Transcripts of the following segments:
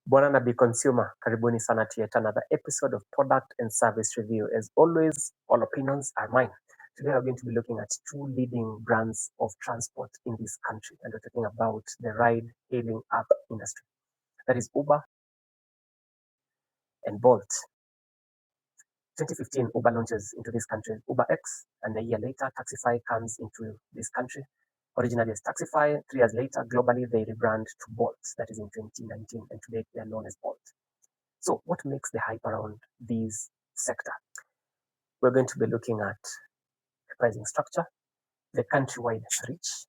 Bwana na Be Consumer, karibuni sana to yet another episode of Product and Service Review. As always, all opinions are mine. Today we're going to be looking at two leading brands of transport in this country, and we're talking about the ride-hailing app industry. That is Uber and Bolt. 2015, Uber launches into this country UberX, and a year later, Taxify comes into this country. Originally as Taxify, 3 years later, globally they rebrand to Bolt, that is in 2019, and today they are known as Bolt. So what makes the hype around these sector? We're going to be looking at the pricing structure, the countrywide reach.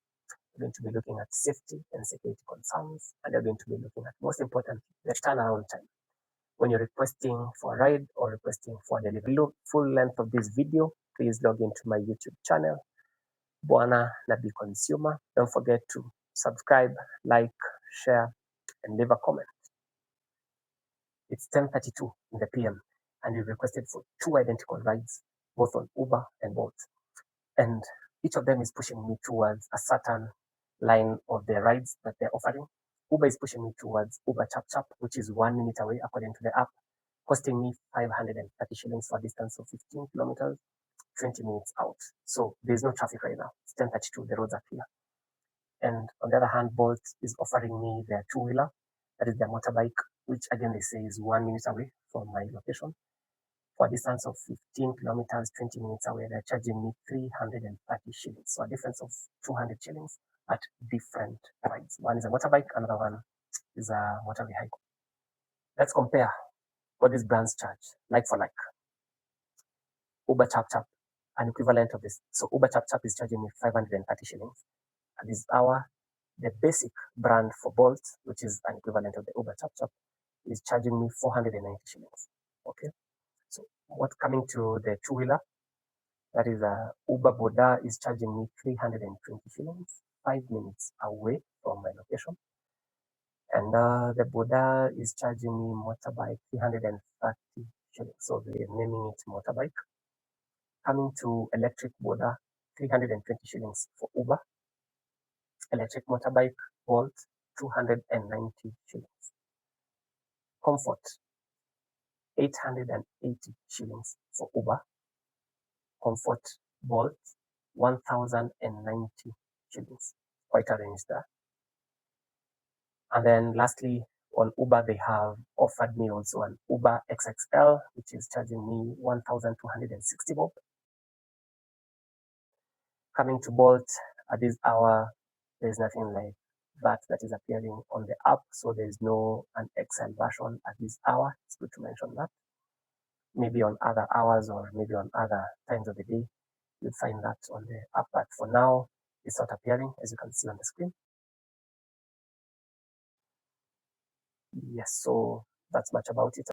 We're going to be looking at safety and security concerns, and we're going to be looking at, most importantly, the turnaround time. When you're requesting for a ride or requesting for delivery, full length of this video, please log into my YouTube channel, Bwana na Be Consumer. Don't forget to subscribe, like, share, and leave a comment. It's 10:32 in the PM, and you requested for 2 identical rides, both on Uber and Bolt. And each of them is pushing me towards a certain line of the rides that they're offering. Uber is pushing me towards Uber Chap Chap, which is 1 minute away according to the app, costing me 530 shillings for a distance of 15 kilometers, 20 minutes out. So there's no traffic right now. It's 10:32, the roads are clear. And on the other hand, Bolt is offering me their two-wheeler, that is their motorbike, which again they say is 1 minute away from my location. For a distance of 15 kilometers, 20 minutes away, they're charging me 330 shillings. So a difference of 200 shillings at different rides. One is a motorbike, another one is a motor vehicle. Let's compare what these brands charge, like for like. Uber Chap Chap, an equivalent of this. So Uber Chap Chap is charging me 530 shillings. At this hour, the basic brand for Bolt, which is an equivalent of the Uber Chap Chap, is charging me 490 shillings. Okay. So what coming to the two-wheeler, that is Uber Boda is charging me 320 shillings, 5 minutes away from my location. And the Boda is charging me motorbike 330 shillings. So they're naming it motorbike. Coming to electric Boda, 320 shillings for Uber. Electric motorbike, Bolt, 290 shillings. Comfort, 880 shillings for Uber. Comfort, Bolt, 1,090 shillings. Quite a range there. And then lastly, on Uber, they have offered me also an Uber XXL, which is charging me 1,260 bob. Coming to Bolt, at this hour, there's nothing like that is appearing on the app. So there's no an XL version at this hour. It's good to mention that. Maybe on other hours or maybe on other times of the day, you'll find that on the app. But for now, it's not appearing, as you can see on the screen. Yes, so that's much about it.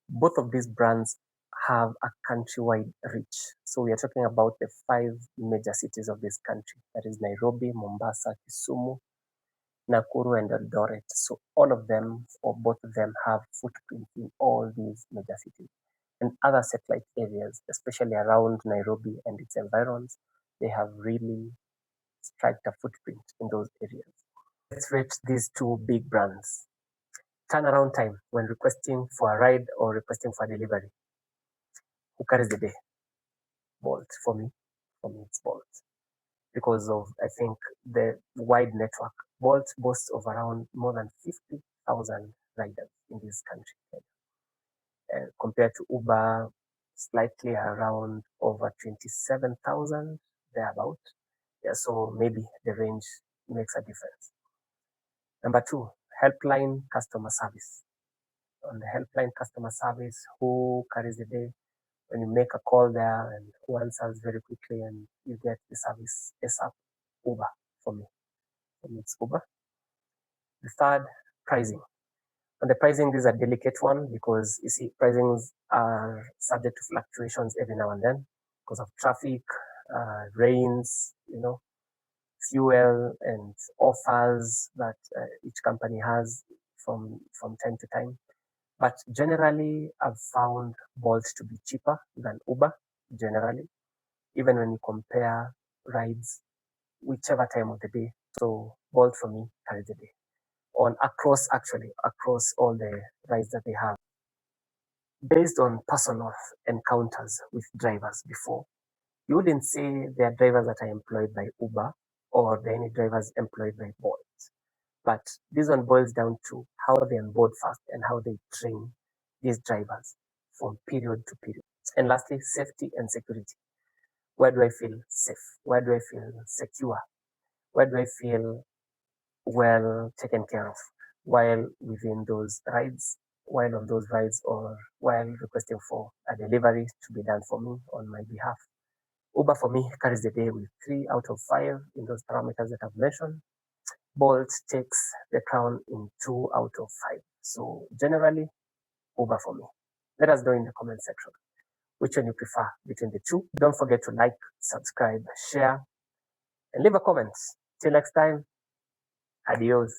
Both of these brands have a countrywide reach. So we are talking about the 5 major cities of this country. That is Nairobi, Mombasa, Kisumu, Nakuru, and Eldoret. So all of them, or both of them, have footprints in all these major cities. And other satellite areas, especially around Nairobi and its environs, they have really striked a footprint in those areas. Let's rate these two big brands. Turnaround time when requesting for a ride or requesting for a delivery. Who carries the day? Bolt for me. For me, it's Bolt. Because of, I think, the wide network. Bolt boasts of around more than 50,000 riders in this country. Compared to Uber, slightly around over 27,000, thereabout. Yeah, so maybe the range makes a difference. Number 2, helpline customer service. On the helpline customer service, who carries the day? When you make a call there and who answers very quickly and you get the service ASAP? Uber for me. For me, it's Uber. The third, pricing. And the pricing is a delicate one because you see, pricings are subject to fluctuations every now and then because of traffic, rains, fuel and offers that each company has from time to time. But generally, I've found Bolt to be cheaper than Uber, generally, even when you compare rides, whichever time of the day. So Bolt for me carries the day. on across all the rides that they have, based on personal encounters with drivers before. You wouldn't say there are drivers that are employed by Uber or there are any drivers employed by Bolt. But this one boils down to how they onboard fast and how they train these drivers from period to period. And lastly, safety and security. Where do I feel safe? Where do I feel secure? Where do I feel well taken care of while within those rides, while on those rides, or while requesting for a delivery to be done for me on my behalf? Uber for me carries the day with 3 out of 5 in those parameters that I've mentioned. Bolt takes the crown in 2 out of 5. So generally, Uber for me. Let us know in the comment section which one you prefer between the two. Don't forget to like, subscribe, share, and leave a comment. Till next time, adios.